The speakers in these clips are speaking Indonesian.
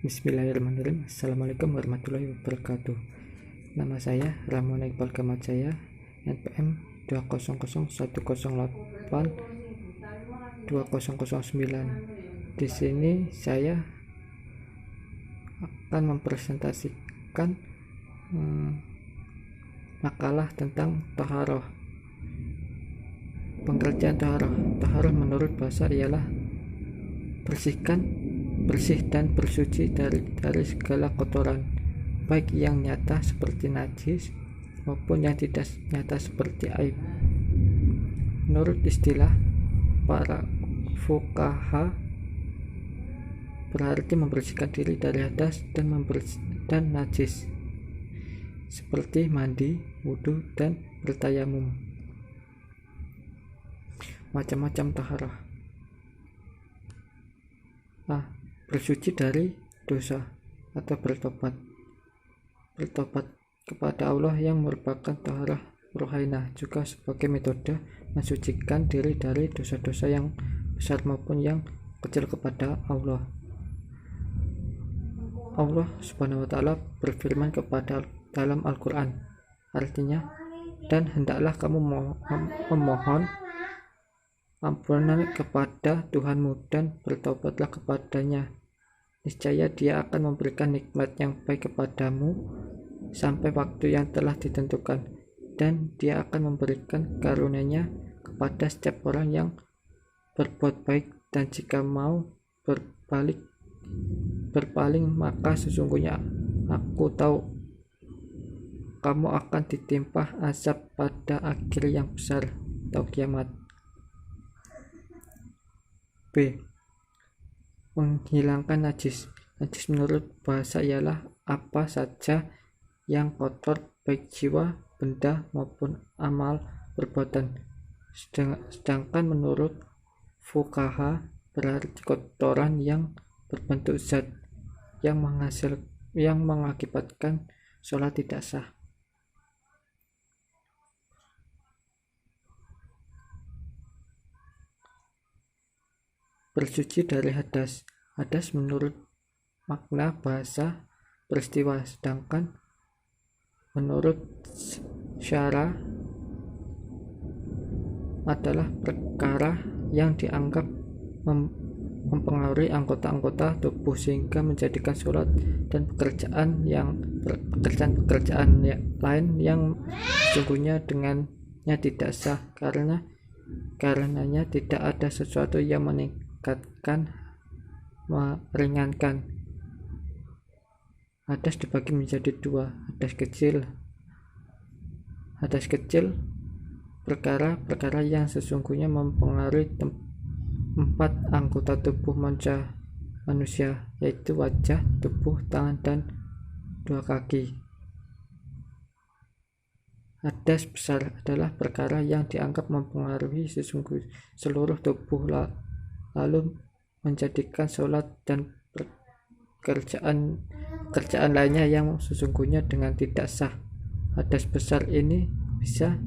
Bismillahirrahmanirrahim. Assalamualaikum warahmatullahi wabarakatuh. Nama saya Ramona Iqbal Kamajaya, NPM 200082009. Di sini saya akan mempresentasikan makalah tentang taharah. Pengertian taharah. Taharah menurut bahasa ialah bersih dan bersuci dari segala kotoran, baik yang nyata seperti najis maupun yang tidak nyata seperti aib. Menurut istilah para fuqaha, berarti membersihkan diri dari hadas dan najis seperti mandi, wudhu, dan bertayamum. Macam-macam taharah. Bersuci dari dosa atau bertobat kepada Allah yang merupakan taharah rohainah, juga sebagai metode mensucikan diri dari dosa-dosa yang besar maupun yang kecil kepada Allah. Allah Subhanahu wa Ta'ala berfirman kepada dalam Al-Quran, artinya, dan hendaklah kamu memohon ampunan kepada Tuhanmu dan bertobatlah kepadanya. Niscaya Dia akan memberikan nikmat yang baik kepadamu sampai waktu yang telah ditentukan, dan Dia akan memberikan karunia-Nya kepada setiap orang yang berbuat baik, dan jika mau berpaling, maka sesungguhnya Aku tahu kamu akan ditimpa azab pada akhir yang besar atau kiamat. B. Menghilangkan najis. Najis menurut bahasa ialah apa saja yang kotor, baik jiwa, benda, maupun amal perbuatan. Sedangkan menurut fuqaha berarti kotoran yang berbentuk zat yang mengakibatkan sholat tidak sah. Bersuci dari hadas. Hadas menurut makna bahasa peristiwa, sedangkan menurut syara adalah perkara yang dianggap mempengaruhi anggota-anggota tubuh sehingga menjadikan sholat dan pekerjaan lain yang sesungguhnya dengannya tidak sah, karenanya tidak ada sesuatu yang meringankan. Hadas dibagi menjadi dua, hadas kecil perkara yang sesungguhnya mempengaruhi 4 anggota tubuh manusia, yaitu wajah, tubuh, tangan, dan 2 kaki. Hadas besar adalah perkara yang dianggap mempengaruhi seluruh tubuh, lalu menjadikan sholat dan pekerjaan lainnya yang sesungguhnya dengan tidak sah. Hadas besar ini bisa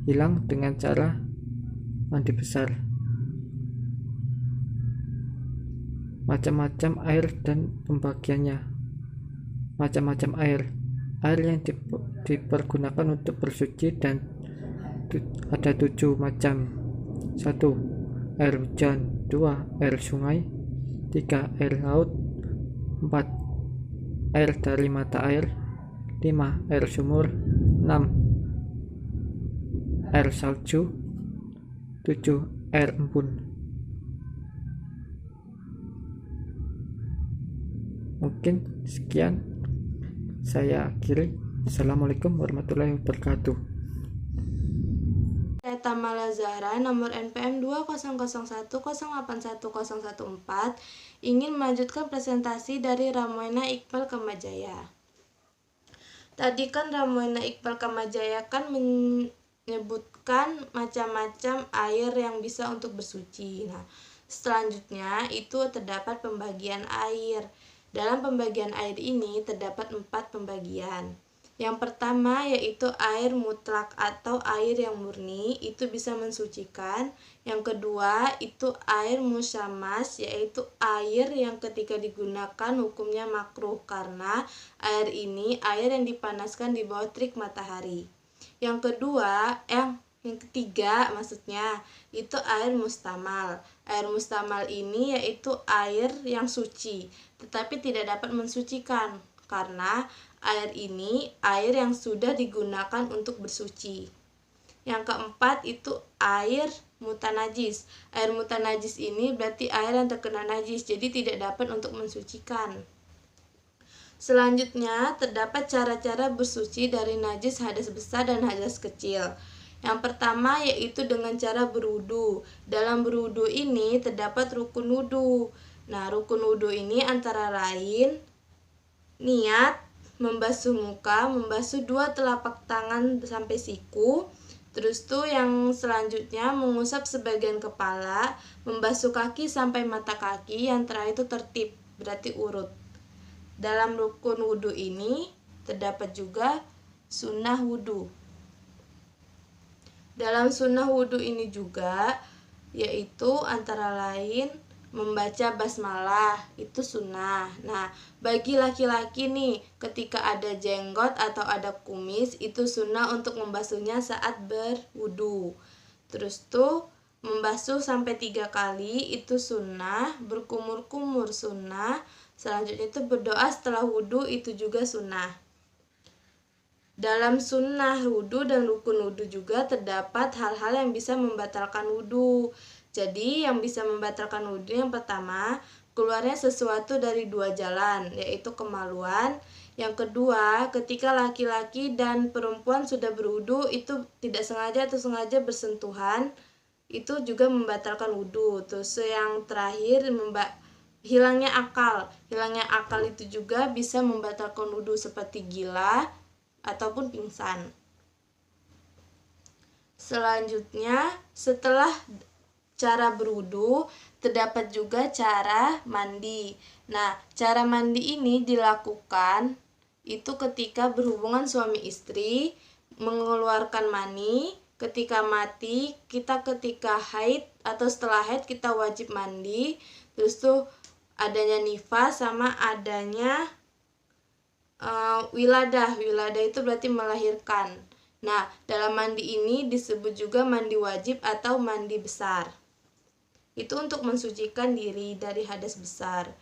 hilang dengan cara mandi besar. Macam-macam air dan pembagiannya. Macam-macam air yang dipergunakan untuk bersuci dan ada 7 macam. 1. Air hujan. 2. Air sungai. 3. Air laut. 4. Air dari mata air. 5. Air sumur. 6. Air salju. 7. Air embun. Mungkin sekian saya akhiri. Assalamualaikum warahmatullahi wabarakatuh. Saya Tamala Zahra, nomor NPM 2001081081014, ingin melanjutkan presentasi dari Ramona Iqbal Kamajaya. Tadi kan Ramona Iqbal Kamajaya kan menyebutkan macam-macam air yang bisa untuk bersuci. Nah, selanjutnya itu terdapat pembagian air. Dalam pembagian air ini terdapat 4 pembagian. Yang pertama yaitu air mutlak atau air yang murni, itu bisa mensucikan. Yang kedua itu air musyamas, yaitu air yang ketika digunakan hukumnya makruh karena air ini air yang dipanaskan di bawah terik matahari. Yang ketiga maksudnya itu air mustamal. Air mustamal ini yaitu air yang suci, tetapi tidak dapat mensucikan karena air ini air yang sudah digunakan untuk bersuci. Yang keempat itu air mutanajis. Air mutanajis ini berarti air yang terkena najis, jadi tidak dapat untuk mensucikan. Selanjutnya, terdapat cara-cara bersuci dari najis hadas besar dan hadas kecil. Yang pertama yaitu dengan cara berwudu. Dalam berwudu ini terdapat rukun wudu. Nah, rukun wudu ini antara lain niat, membasuh muka, membasuh 2 telapak tangan sampai siku. Terus tuh yang selanjutnya mengusap sebagian kepala, membasuh kaki sampai mata kaki. Yang terakhir itu tertib, berarti urut. Dalam rukun wudhu ini terdapat juga sunnah wudhu. Dalam sunnah wudhu ini juga yaitu antara lain membaca basmalah, itu sunnah. Nah, bagi laki-laki nih, ketika ada jenggot atau ada kumis, itu sunnah untuk membasuhnya saat berwudu. Terus tuh membasuh sampai 3 kali itu sunnah, berkumur-kumur sunnah. Selanjutnya itu berdoa setelah wudu, itu juga sunnah. Dalam sunnah wudu dan rukun wudu juga terdapat hal-hal yang bisa membatalkan wudu. Jadi yang bisa membatalkan wudu yang pertama, keluarnya sesuatu dari 2 jalan, yaitu kemaluan. Yang kedua, ketika laki-laki dan perempuan sudah berwudu, itu tidak sengaja atau sengaja bersentuhan, itu juga membatalkan wudu. Terus yang terakhir, hilangnya akal. Hilangnya akal itu juga bisa membatalkan wudu, seperti gila ataupun pingsan. Selanjutnya, setelah cara berwudu, terdapat juga cara mandi. Nah, cara mandi ini dilakukan itu ketika berhubungan suami istri, mengeluarkan mani, ketika mati, kita ketika haid atau setelah haid kita wajib mandi. Terus tuh adanya nifas sama adanya wiladah. Wiladah itu berarti melahirkan. Nah, dalam mandi ini disebut juga mandi wajib atau mandi besar. Itu untuk mensucikan diri dari hadas besar.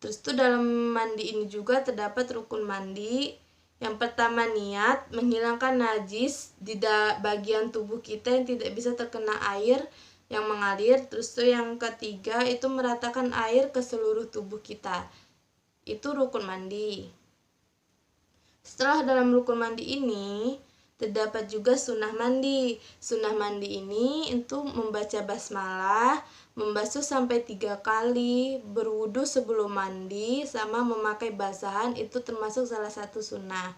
Terus tuh dalam mandi ini juga terdapat rukun mandi. Yang pertama niat, menghilangkan najis di bagian tubuh kita yang tidak bisa terkena air yang mengalir. Terus tuh yang ketiga itu meratakan air ke seluruh tubuh kita. Itu rukun mandi. Setelah dalam rukun mandi ini terdapat juga sunnah mandi. Sunnah mandi ini itu membaca basmalah, membasuh sampai 3 kali, berwudu sebelum mandi, sama memakai basahan, itu termasuk salah satu sunnah.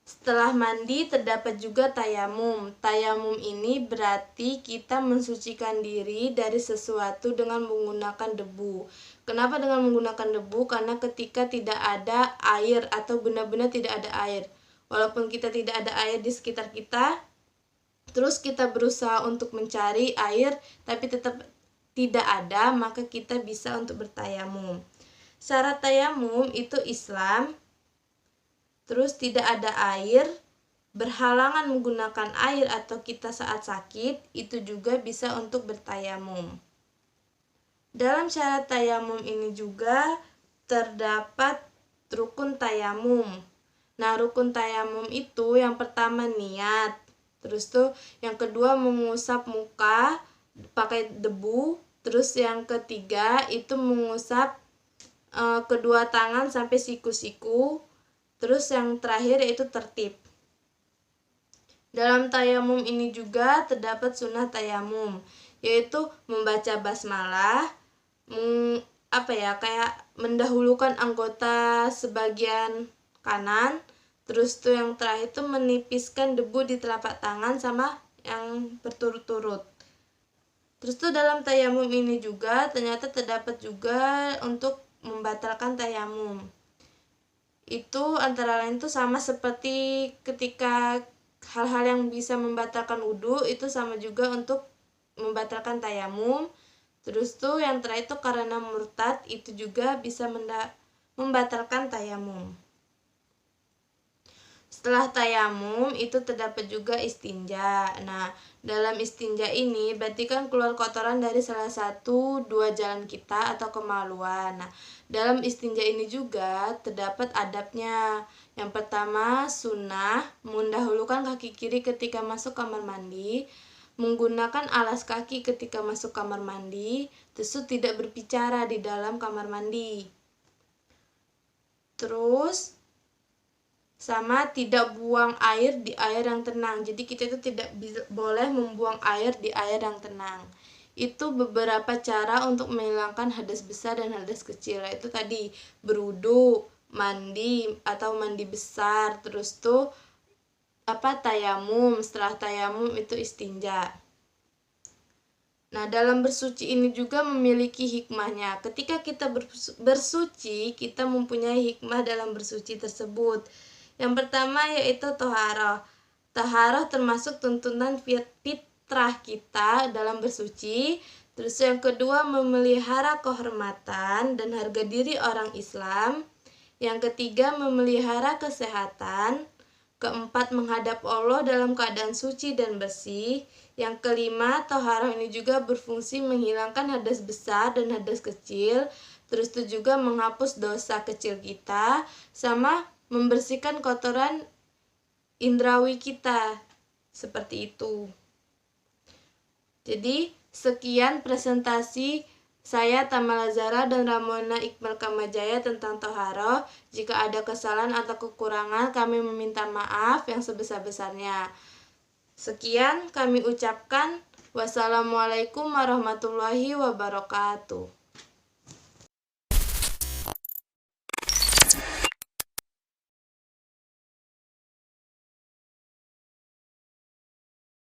Setelah mandi terdapat juga tayamum. Tayamum ini berarti kita mensucikan diri dari sesuatu dengan menggunakan debu. Kenapa dengan menggunakan debu? Karena ketika tidak ada air atau benar-benar tidak ada air, walaupun kita tidak ada air di sekitar kita, terus kita berusaha untuk mencari air tapi tetap tidak ada, maka kita bisa untuk bertayamum. Syarat tayamum itu Islam, terus tidak ada air, berhalangan menggunakan air atau kita saat sakit, itu juga bisa untuk bertayamum. Dalam syarat tayamum ini juga terdapat rukun tayamum. Nah, rukun tayamum itu yang pertama niat. Terus tuh yang kedua mengusap muka pakai debu. Terus yang ketiga itu mengusap kedua tangan sampai siku-siku. Terus yang terakhir yaitu tertib. Dalam tayamum ini juga terdapat sunnah tayamum, yaitu membaca basmalah, kayak mendahulukan anggota sebagian kanan. Terus tuh yang terakhir itu menipiskan debu di telapak tangan sama yang berturut-turut. Terus tuh dalam tayamum ini juga ternyata terdapat juga untuk membatalkan tayamum. itu antara lain tuh sama seperti ketika hal-hal yang bisa membatalkan wudhu itu sama juga untuk membatalkan tayamum. Terus tuh yang terakhir itu karena murtad itu juga bisa membatalkan tayamum. Setelah tayamum itu terdapat juga istinja. Nah, dalam istinja ini berarti kan keluar kotoran dari salah satu dua jalan kita atau kemaluan. Nah, dalam istinja ini juga terdapat adabnya. Yang pertama, sunnah mendahulukan kaki kiri ketika masuk kamar mandi, menggunakan alas kaki ketika masuk kamar mandi, terus tidak berbicara di dalam kamar mandi. Terus sama tidak buang air di air yang tenang. Jadi kita itu tidak boleh membuang air di air yang tenang. Itu beberapa cara untuk menghilangkan hadas besar dan hadas kecil. Itu tadi berwudu, mandi atau mandi besar, terus tuh tayamum. Setelah tayamum itu istinja. Nah, dalam bersuci ini juga memiliki hikmahnya. Ketika kita bersuci, kita mempunyai hikmah dalam bersuci tersebut. Yang pertama yaitu toharoh. Toharoh termasuk tuntunan fitrah kita dalam bersuci. Terus yang kedua memelihara kehormatan dan harga diri orang Islam. Yang ketiga memelihara kesehatan. Keempat menghadap Allah dalam keadaan suci dan bersih. Yang kelima, toharoh ini juga berfungsi menghilangkan hadas besar dan hadas kecil. Terus itu juga menghapus dosa kecil kita, sama membersihkan kotoran indrawi kita. Seperti itu. Jadi, sekian presentasi saya Tamala Zahra dan Ramona Iqbal Kamajaya tentang toharoh. Jika ada kesalahan atau kekurangan, kami meminta maaf yang sebesar-besarnya. Sekian kami ucapkan. Wassalamualaikum warahmatullahi wabarakatuh.